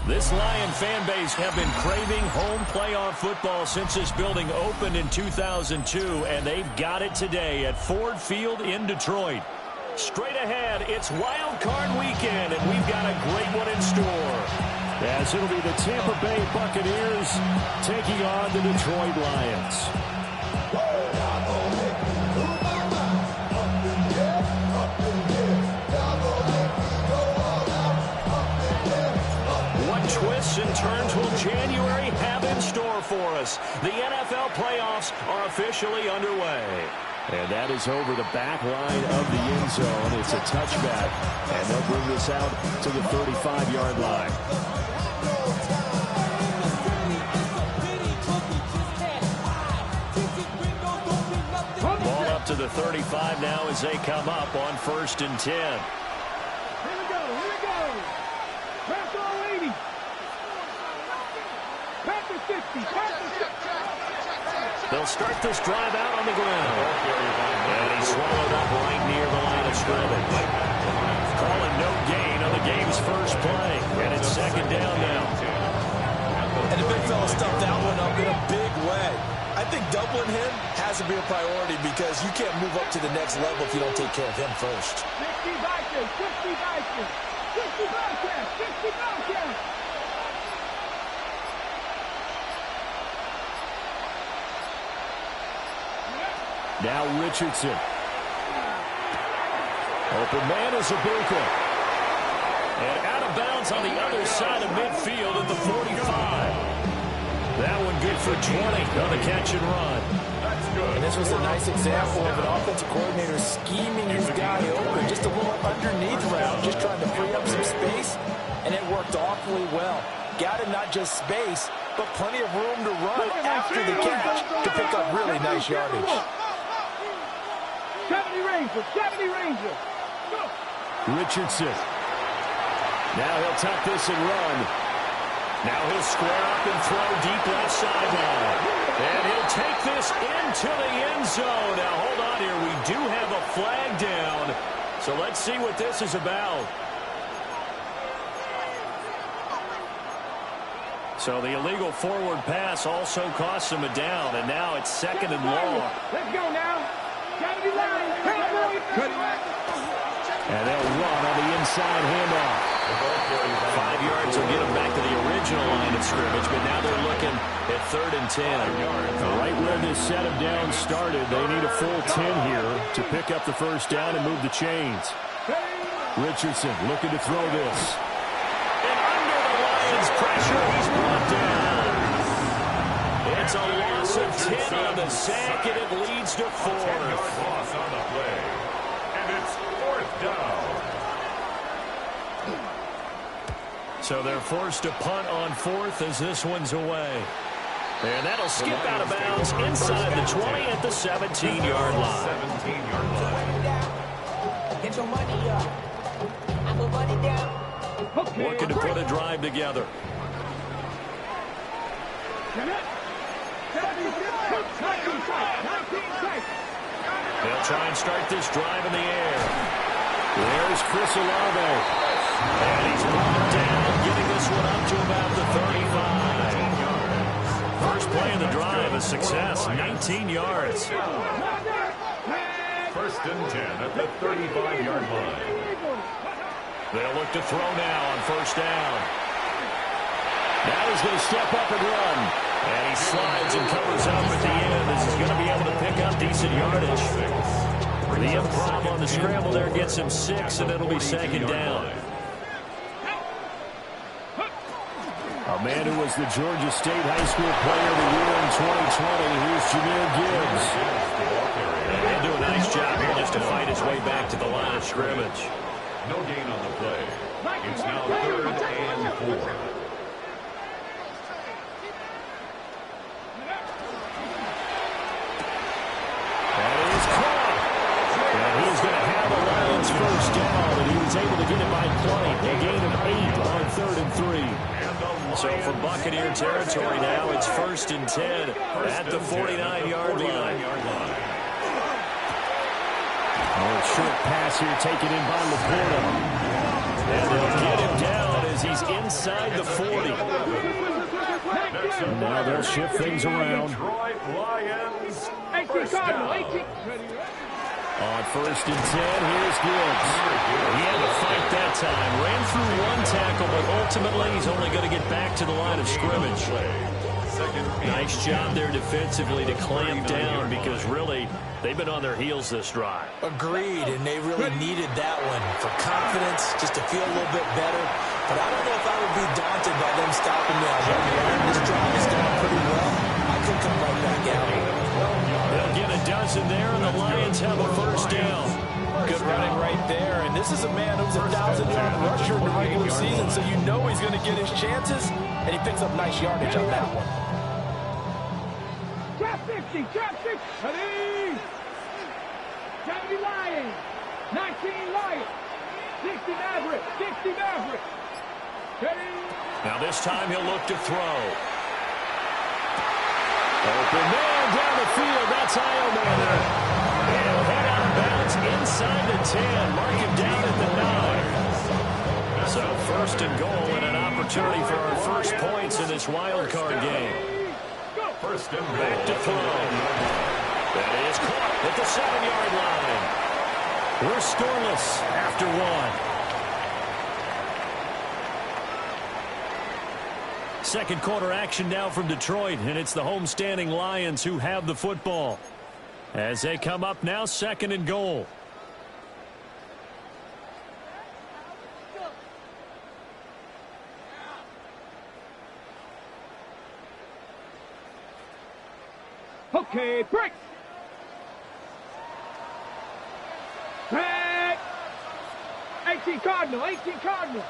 This Lion fan base have been craving home playoff football since this building opened in 2002, and they've got it today at Ford Field in Detroit. Straight ahead, it's Wild Card Weekend, and we've got a great one in store. As it'll be the Tampa Bay Buccaneers taking on the Detroit Lions. Twists and turns will January have in store for us. The NFL playoffs are officially underway. And that is over the back line of the end zone. It's a touchback, and they'll bring this out to the 35-yard line. Ball up to the 35 now as they come up on 1st and 10. Here we go. Pass all 80. Pass the 60. They'll start this drive out on the ground. And he's swallowed up right near the line of scrimmage. Calling no gain on the game's first play. And it's 2nd down now. And the big fella stuffed that one up in a big way. I think doubling him has to be a priority because you can't move up to the next level if you don't take care of him first. 60 Vikings. 60 Vikings. 60 Vikings. 60 Vikings. Now Richardson. Open man is Ibuka. And out of bounds on the other side of midfield at the 45. That one good for 20 on the catch and run. And this was a nice example of an offensive coordinator scheming his guy open. Just a little underneath route, just trying to free up some space. And it worked awfully well. Got him not just space, but plenty of room to run after the catch to pick up really nice yardage. 70 Ranger. Richardson. Now he'll tuck this and run. Now he'll square up and throw deep left sideline. And he'll take this into the end zone. Now hold on here. We do have a flag down. So let's see what this is about. So the illegal forward pass also costs him a down. And now it's 2nd and long. Let's go now. And they'll run on the inside handoff. 5 yards will get them back to the original line of scrimmage, but now they're looking at 3rd and 10. Right where this set of downs started, they need a full 10 here to pick up the 1st down and move the chains. Richardson looking to throw this. And under the Lions' pressure, he's brought down. It's a loss of 10 on the sack, and it leads to 4th. Loss on the play, and it's 4th down. So they're forced to punt on 4th as this one's away. And that'll skip out of bounds inside the 20 at the 17-yard line. 17-yard line. Get your money up. I put money down. Looking to put a drive together. They'll try and start this drive in the air. There's Chris Olave. And he's brought down, getting this one up to about the 35. First play of the drive, a success, 19 yards. 1st and 10 at the 35-yard line. They'll look to throw now on 1st down. Now he's going to step up and run. And he slides and covers up at the end. This is going to be able to pick up decent yardage. The improv on the scramble there gets him 6, and it'll be 2nd down. A man who was the Georgia State High School Player of the Year in 2020. Here's Jahmyr Gibbs. And he'll do a nice job here just to fight his way back to the line of scrimmage. No gain on the play. It's now 3rd and 4. That is caught. And he's going to have the Lions' 1st down, and he was able to get it by 20. A gain of 8 on 3rd and 3. So for Buccaneer territory now, it's 1st and 10 at the 49-yard line. Short pass here taken in by Laporta. And they'll get him down as he's inside inside the 40. Now they'll shift things around. Detroit Lions. 18 Cardinal, 18. On 1st and 10, here's Gibbs. He had to fight that time. Ran through one tackle, but ultimately he's only going to get back to the line of scrimmage. Nice job there defensively to clamp down because really they've been on their heels this drive. Agreed, and they really needed that one for confidence, just to feel a little bit better. But I don't know if I would be daunted by them stopping me on one run. This drive is going pretty well. I could come right back out. They'll get a dozen there, and the Lions have a first down. Good running right there, and this is a man who's a 1,000-yard rusher in the regular season, so you know he's going to get his chances, and he picks up nice yardage on that one. Trap 50, trap 50. Ready? 70 Lions, 19 Lions, 60 Maverick, 60 Maverick. Ready? Now this time he'll look to throw. Open man down the field. That's Iomander. He'll head out of bounds inside the 10. Mark him down at the 9. So 1st and goal and an opportunity for our first points in this wild card game. First and Back to throw. That is caught at the 7-yard line. We're scoreless after 1. Second quarter action now from Detroit, and it's the homestanding Lions who have the football. As they come up now, 2nd and goal. Okay, break. Break. 18 Cardinal, 18 Cardinal.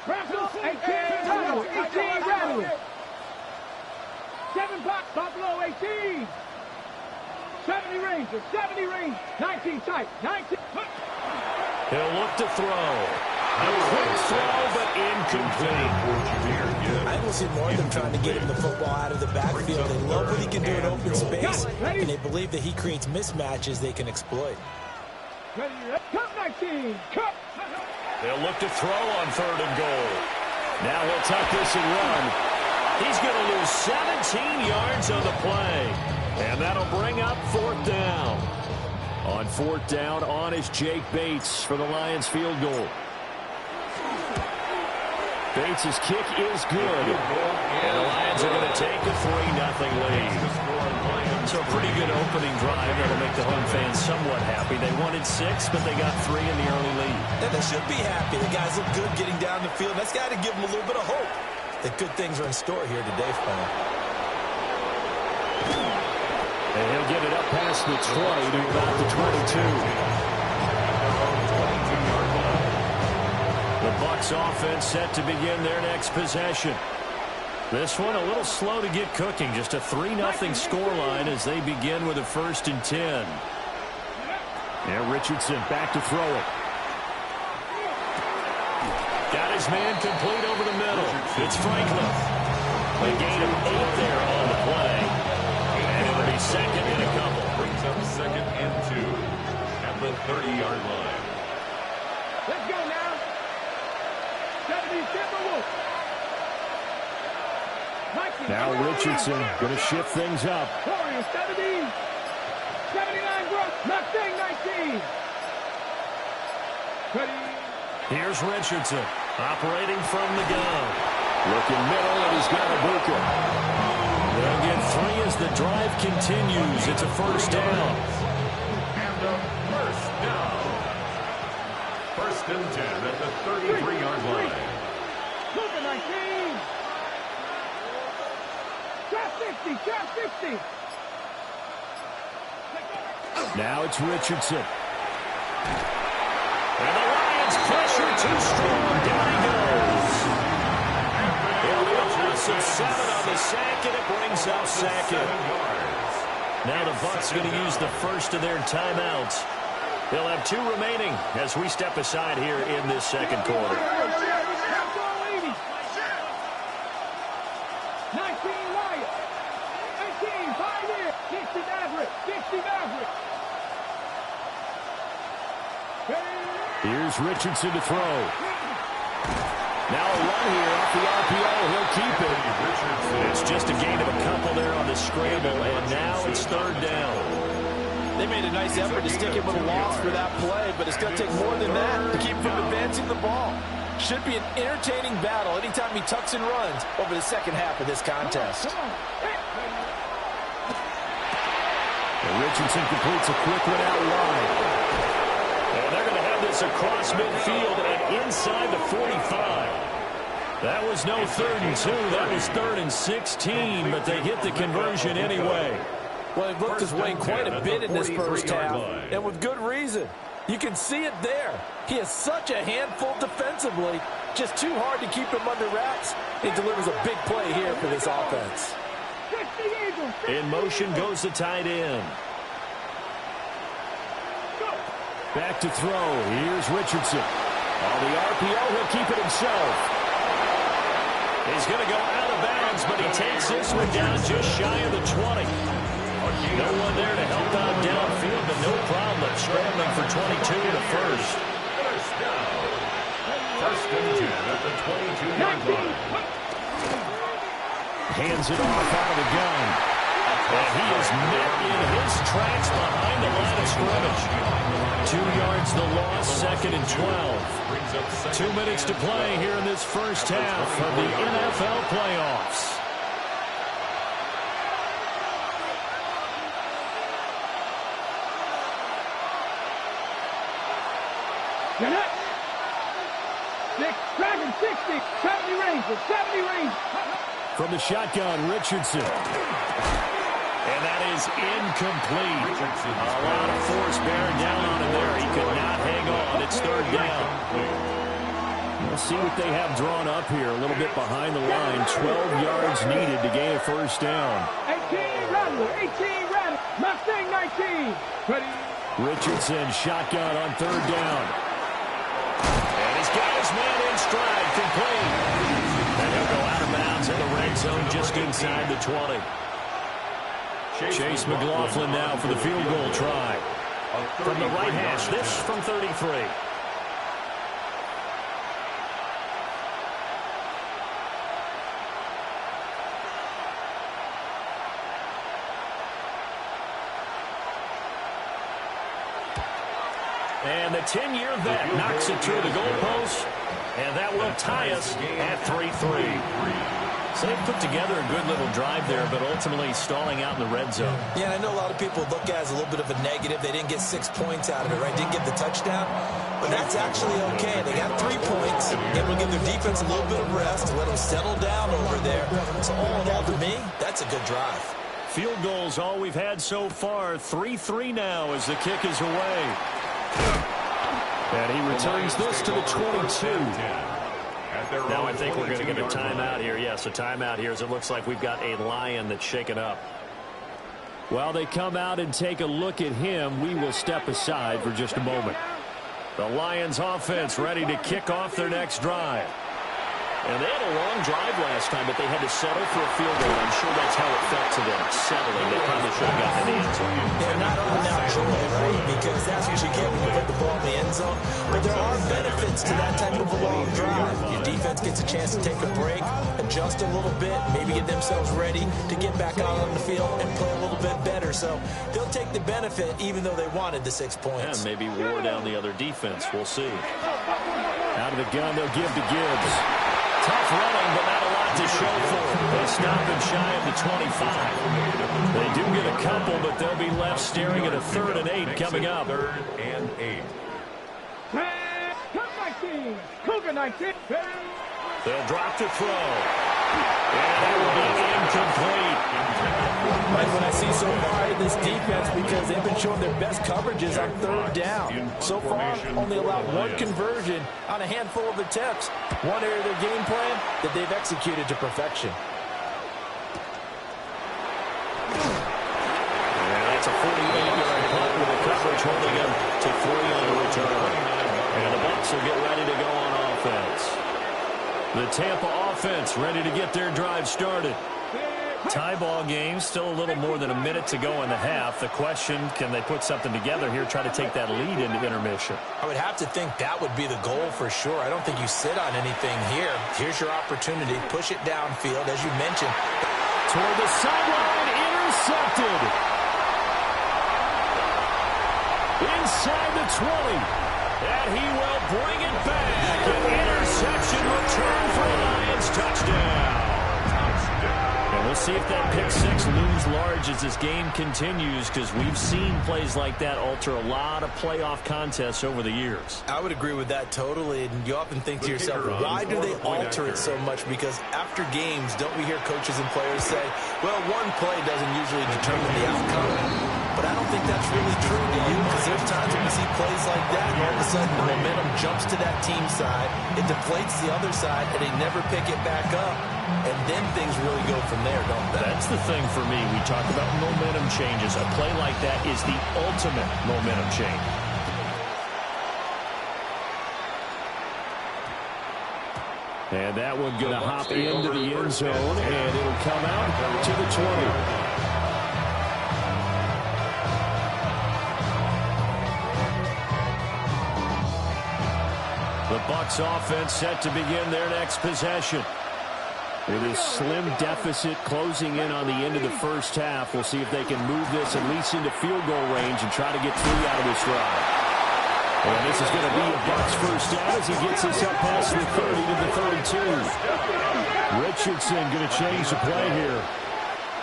Rattle, 18 Rattle, 18 Rattle. 7 Buffalo, 18. 70 Rangers, 70 Rangers. 19 tight, 19. He'll look to throw. A quick throw, but incomplete. I will see more of them trying to get him the football out of the backfield. They love what he can do in open space, and they believe that he creates mismatches they can exploit. Ready, cut 19, cut. They'll look to throw on 3rd and goal. Now he'll tuck this and run. He's going to lose 17 yards on the play. And that'll bring up 4th down. On 4th down, on is Jake Bates for the Lions field goal. Bates' kick is good. And the Lions are going to take a 3-0 lead. So a pretty good opening drive that'll make the home fans somewhat happy. They wanted 6, but they got 3 in the early lead. And they should be happy. The guys look good getting down the field. That's got to give them a little bit of hope that good things are in store here today for them. And he'll get it up past the 20 to about the 22. The Bucs offense set to begin their next possession. This one a little slow to get cooking. Just a 3-0 scoreline as they begin with a 1st and 10. And Richardson back to throw it. Got his man complete over the middle. It's Franklin. They gain him 8 there on the play. And it'll be 2nd and a couple. Brings up 2nd and 2 at the 30-yard line. Let's go now. 70 Timberwolves. Now Richardson going to shift things up. Warriors, 70. 79 Brooks. Mustang 19. Ready. Here's Richardson operating from the gun. Looking middle, and he's got Ibuka. They'll get 3 as the drive continues. It's a 1st down. And a 1st down. 1st and 10 at the 33-yard line. Luka 19. Trap 50, trap 50. Now it's Richardson. And the Lions pressure too strong. Down he goes. He'll be a loss of 7 on the sack, and it brings up 2nd. Now the Bucs going to use the first of their timeouts. They'll have 2 remaining as we step aside here in this 2nd quarter. 19 Lions. 18 Pioneer. 60 Maverick. 60 Maverick. Here's Richardson to throw. Now a run here off the RPO. He'll keep it. It's just a gain of a couple there on the scramble, and now it's third down. They made a nice effort to stick him with a loss for that play, but it's going to take more than that to keep him from advancing the ball. Should be an entertaining battle anytime he tucks and runs over the second half of this contest. And Richardson completes a quick one out wide. And they're going to have this across midfield and inside the 45. That was no 3rd and 2. That was 3rd and 16, but they hit the conversion anyway. Well, he looked his way quite a bit in this first half, and with good reason. You can see it there. He is such a handful defensively. Just too hard to keep him under wraps. He delivers a big play here for this offense. In motion goes the tight end. Back to throw. Here's Richardson. On the RPO, he'll keep it himself. He's going to go out of bounds, but he takes this one down just shy of the 20. No one there to help out downfield, but no problem scrambling for 22 in the first. First and 10 at the 22-yard line. Hands it off out of the gun. And he is met in his tracks behind the line of scrimmage. 2 yards the loss, 2nd and 12. 2 minutes to play here in this first half of the NFL playoffs. Get it. 60, 70 range, 70 range. From the shotgun, Richardson. And that is incomplete. A lot of force bearing down on him there. He could not hang on. It's 3rd down. We'll see what they have drawn up here. A little bit behind the line. 12 yards needed to gain a first down. 18 Rattler, 18 Rattler. Mustang 19. Ready. Richardson, shotgun on 3rd down. And he's got his man in stride, complete. And he'll go out of bounds in the red zone just inside the 20. Chase McLaughlin now for the field goal try. From the right hash, this from 33. And the 10-year vet knocks it through the goalpost, and that will tie us at 3-3. So they put together a good little drive there, but ultimately stalling out in the red zone. Yeah, and I know a lot of people look at it as a little bit of a negative. They didn't get 6 points out of it, right? Didn't get the touchdown. But that's actually okay. They got 3 points. Able to give their defense a little bit of rest, let them settle down over there. So all in all, to me, that's a good drive. Field goals all we've had so far. 3-3 now as the kick is away. And he returns this to the 22. Now I think we're going to get a timeout here. Yes, a timeout here as it looks like we've got a Lion that's shaken up. While they come out and take a look at him, we will step aside for just a moment. The Lions offense ready to kick off their next drive. And they had a long drive last time, but they had to settle for a field goal. I'm sure that's how it felt to them, settling. They probably should have gotten in the end zone. Yeah, not unnaturally, right? Because that's what you get when you put the ball in the end zone. But there are benefits to that type of a long drive. Your defense gets a chance to take a break, adjust a little bit, maybe get themselves ready to get back out on the field and play a little bit better. So they'll take the benefit even though they wanted the 6 points. And maybe wore down the other defense. We'll see. Out of the gun, they'll give to Gibbs. Tough running, but not a lot to show for it. They stop him shy of the 25. They do get a couple, but they'll be left staring at a 3rd and 8 coming up. 3rd and 8. Cougar 19. They'll drop to throw. And that will be incomplete. Like what I see so far in this defense, because they've been showing their best coverages on 3rd down. So far, only allowed 1 conversion on a handful of attempts. One area of their game plan that they've executed to perfection. And that's a 48-yard punt with the coverage holding him to 3 on the return. And the Bucs will get ready to go on offense. The Tampa offense ready to get their drive started. Tie ball game, still a little more than a minute to go in the half. The question, can they put something together here, try to take that lead into intermission? I would have to think that would be the goal for sure. I don't think you sit on anything here. Here's your opportunity. Push it downfield, as you mentioned. Toward the sideline, intercepted. Inside the 20. And he will bring it back. An interception return for a Lions touchdown. And we'll see if that pick six looms large as this game continues, because we've seen plays like that alter a lot of playoff contests over the years. I would agree with that totally. And you often think to yourself, why do they alter it so much? Because after games, don't we hear coaches and players say, well, one play doesn't usually determine the outcome. But I don't think that's really true to you, because there's times when we see plays like that, and all of a sudden the momentum jumps to that team side, it deflates the other side, and they never pick it back up. And then things really go from there, don't they? That's the thing for me. We talk about momentum changes. A play like that is the ultimate momentum change. And that one going to hop into the end zone, and it'll come out to the 20. The Bucs offense set to begin their next possession. It is slim deficit closing in on the end of the first half. We'll see if they can move this at least into field goal range and try to get 3 out of this drive. And this is going to be a Bucs first down as he gets this up past the 30 to the 32. Richardson going to change the play here.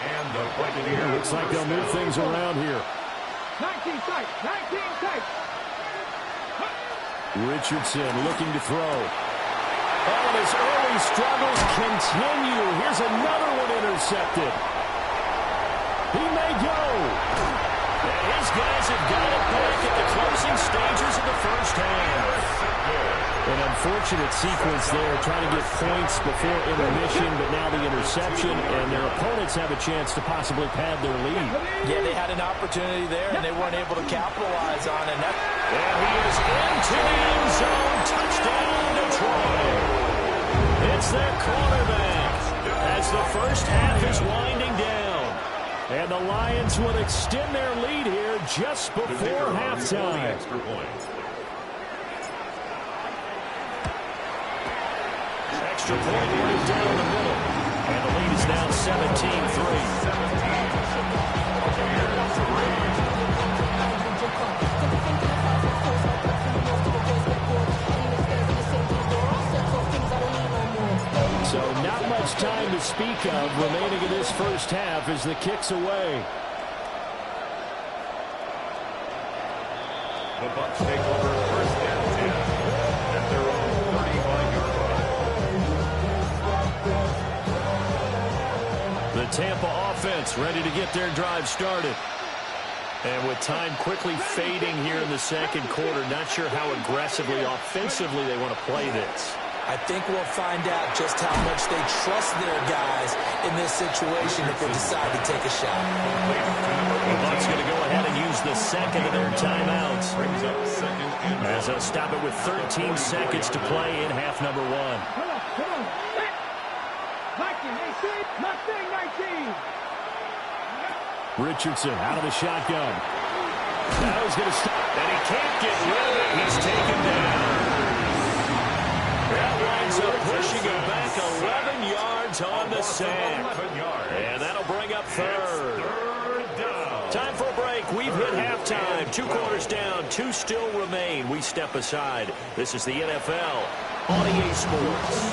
And the Buccaneers. Looks like they'll move things around here. 19 tight, 19 tight. Richardson looking to throw. Oh, and his early struggles continue. Here's another one intercepted. He may go. And his guys have got it back at the closing stages of the first half. An unfortunate sequence there, trying to get points before intermission, but now the interception, and their opponents have a chance to possibly pad their lead. Yeah, they had an opportunity there, and they weren't able to capitalize on it. And he is into the end zone. Touchdown, Detroit. It's their quarterback as the first half is winding down. And the Lions will extend their lead here just before halftime. Extra point right down the middle. And the lead is now 17-3. So not much time to speak of remaining in this first half as the kick's away. The Bucs take over first and 10 at their own 35-yard line. The Tampa offense ready to get their drive started. And with time quickly fading here in the second quarter, not sure how aggressively, offensively they want to play this. I think we'll find out just how much they trust their guys in this situation if they decide to take a shot. The Bucs going to go ahead and use the second of their timeouts. Brings up second and as they'll stop it with 13 seconds to play in half number 1. Come on. 19, 19. Richardson out of the shotgun. Now he's going to stop, and he can't get rid of it. He's taken down. That winds up pushing him back 11 yards on the sack. And that'll bring up third. Time for a break. We've hit halftime. 2 quarters down. 2 still remain. We step aside. This is the NFL on EA Sports.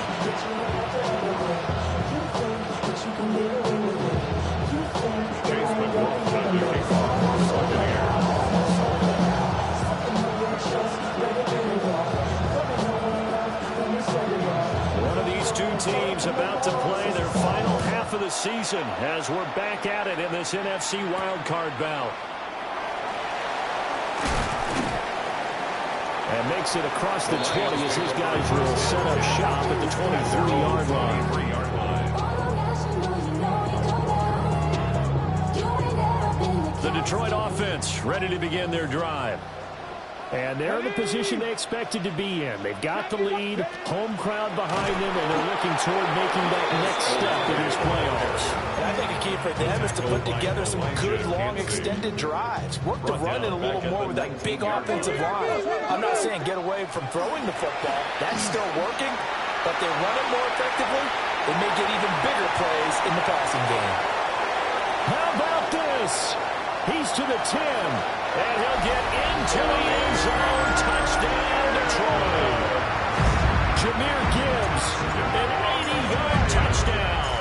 Teams about to play their final half of the season as we're back at it in this NFC wildcard bout. And makes it across the 20 as his guys will set up shop at the 23-yard line. The Detroit offense ready to begin their drive. And they're in the position they expected to be in. They've got the lead, home crowd behind them, and they're looking toward making that next step in these playoffs. And I think the key for them is to put together some good, long, extended drives. Work the run in a little more with that big offensive line. I'm not saying get away from throwing the football. That's still working, but they run it more effectively. They may get even bigger plays in the passing game. How about this? He's to the 10, and he'll get into the end zone. Touchdown, Detroit. Jahmyr Gibbs, an 80-yard touchdown.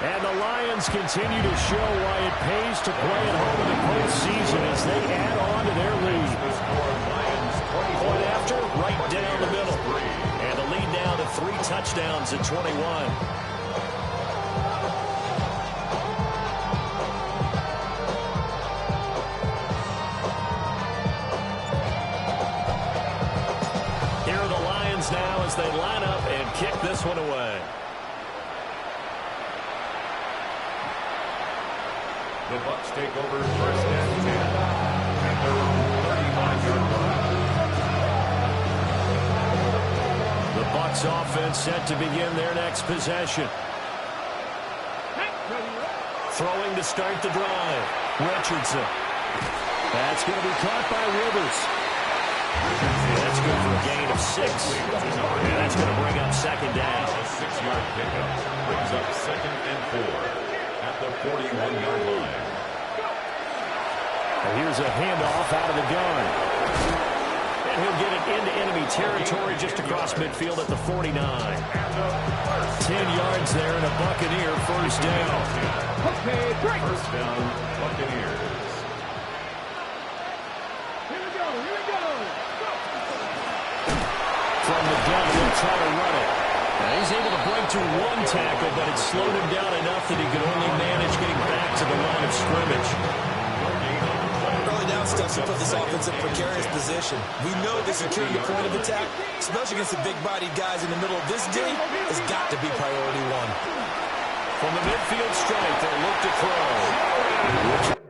And the Lions continue to show why it pays to play at home in the postseason as they add on to their lead. Point after, right down the middle. And the lead now to 3 touchdowns at 21. Now as they line up and kick this one away. The Bucs take over first and 10 at their 35-yard line. The Bucs offense set to begin their next possession. Throwing to start the drive. Richardson. That's going to be caught by Rivers. That's good for a gain of 6. And that's going to bring up second down. A 6-yard pickup brings up 2nd and 4 at the 41-yard line. And here's a handoff out of the gun. And he'll get it into enemy territory just across midfield at the 49. 10 yards there and a Buccaneer first down. Okay, break. First down, Buccaneers. From the gun, he'll try to run it. And he's able to break through 1 tackle, but it slowed him down enough that he could only manage getting back to the line of scrimmage. Early down steps to put this offense in precarious position. We know that securing the point of attack, especially against the big-bodied guys in the middle of this D, has got to be priority 1. From the midfield stripe, they'll look to throw.